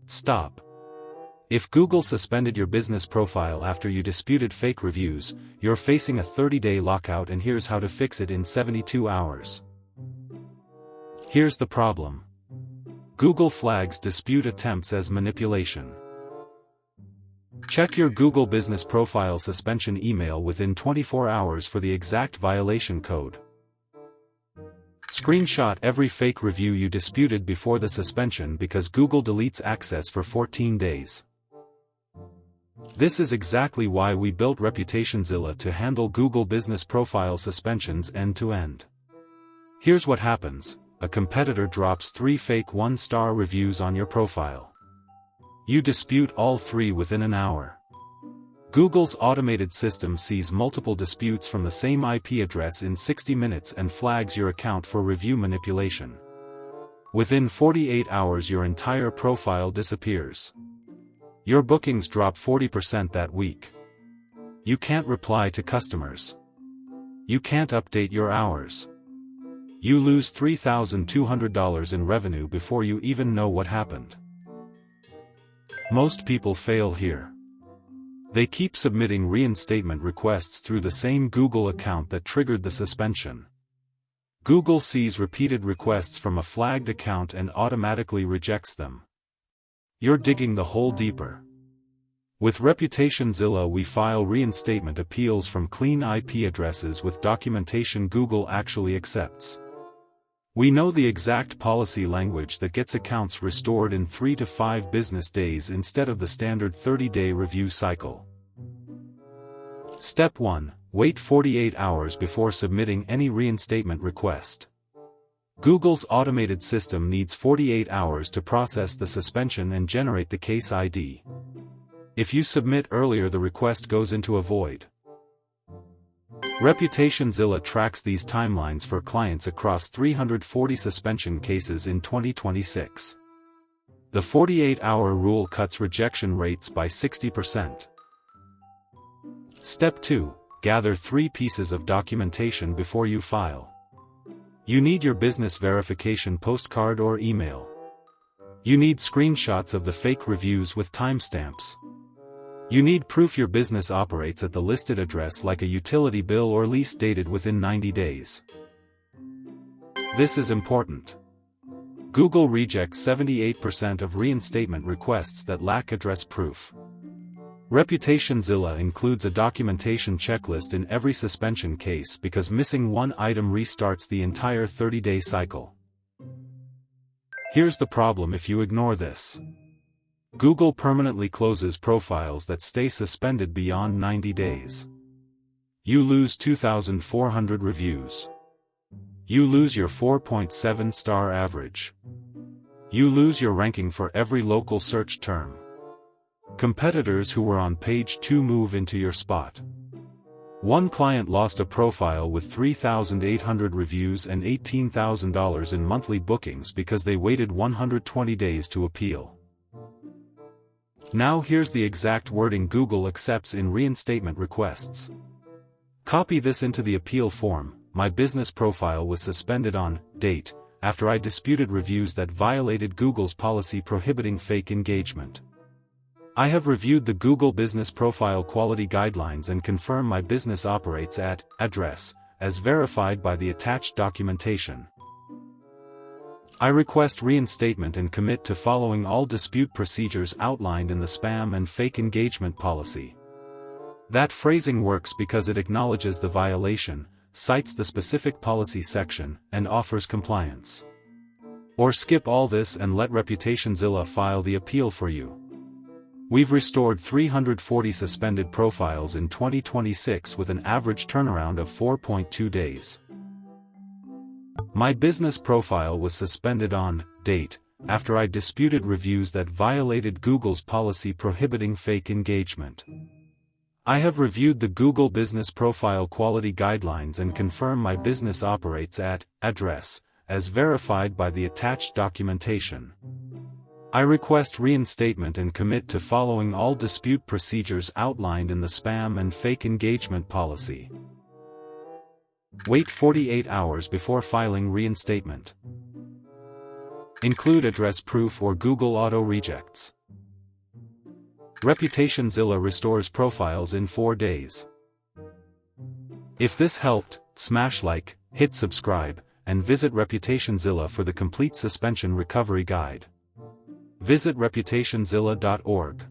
Stop. If Google suspended your business profile after you disputed fake reviews, you're facing a 30-day lockout, and here's how to fix it in 72 hours. Here's the problem. Google flags dispute attempts as manipulation. Check your Google business profile suspension email within 24 hours for the exact violation code. Screenshot every fake review you disputed before the suspension, because Google deletes access for 14 days. This is exactly why we built ReputationZilla, to handle Google business profile suspensions end-to-end. Here's what happens. A competitor drops 3 fake 1-star reviews on your profile. You dispute all 3 within an hour. Google's automated system sees multiple disputes from the same IP address in 60 minutes and flags your account for review manipulation. Within 48 hours your entire profile disappears. Your bookings drop 40% that week. You can't reply to customers. You can't update your hours. You lose $3,200 in revenue before you even know what happened. Most people fail here. They keep submitting reinstatement requests through the same Google account that triggered the suspension. Google sees repeated requests from a flagged account and automatically rejects them. You're digging the hole deeper. With ReputationZilla we file reinstatement appeals from clean IP addresses with documentation Google actually accepts. We know the exact policy language that gets accounts restored in 3 to 5 business days instead of the standard 30-day review cycle. Step 1. Wait 48 hours before submitting any reinstatement request. Google's automated system needs 48 hours to process the suspension and generate the case ID. If you submit earlier, the request goes into a void. ReputationZilla tracks these timelines for clients across 340 suspension cases in 2026. The 48-hour rule cuts rejection rates by 60%. Step 2. Gather 3 pieces of documentation before you file. You need your business verification postcard or email. You need screenshots of the fake reviews with timestamps. You need proof your business operates at the listed address, like a utility bill or lease dated within 90 days. This is important. Google rejects 78% of reinstatement requests that lack address proof. ReputationZilla includes a documentation checklist in every suspension case, because missing one item restarts the entire 30-day cycle. Here's the problem if you ignore this. Google permanently closes profiles that stay suspended beyond 90 days. You lose 2,400 reviews. You lose your 4.7-star average. You lose your ranking for every local search term. Competitors who were on page 2 move into your spot. One client lost a profile with 3,800 reviews and $18,000 in monthly bookings because they waited 120 days to appeal. Now here's the exact wording Google accepts in reinstatement requests. Copy this into the appeal form. My business profile was suspended on date after I disputed reviews that violated Google's policy prohibiting fake engagement. I have reviewed the Google Business Profile Quality Guidelines and confirm my business operates at address, as verified by the attached documentation. I request reinstatement and commit to following all dispute procedures outlined in the spam and fake engagement policy. That phrasing works because it acknowledges the violation, cites the specific policy section, and offers compliance. Or skip all this and let ReputationZilla file the appeal for you. We've restored 340 suspended profiles in 2026 with an average turnaround of 4.2 days. My business profile was suspended on date after I disputed reviews that violated Google's policy prohibiting fake engagement. I have reviewed the Google Business Profile Quality Guidelines and confirm my business operates at address, as verified by the attached documentation. I request reinstatement and commit to following all dispute procedures outlined in the spam and fake engagement policy. Wait 48 hours before filing reinstatement. Include address proof or Google Auto Rejects. ReputationZilla restores profiles in 4 days. If this helped, smash like, hit subscribe, and visit ReputationZilla for the complete suspension recovery guide. Visit ReputationZilla.org.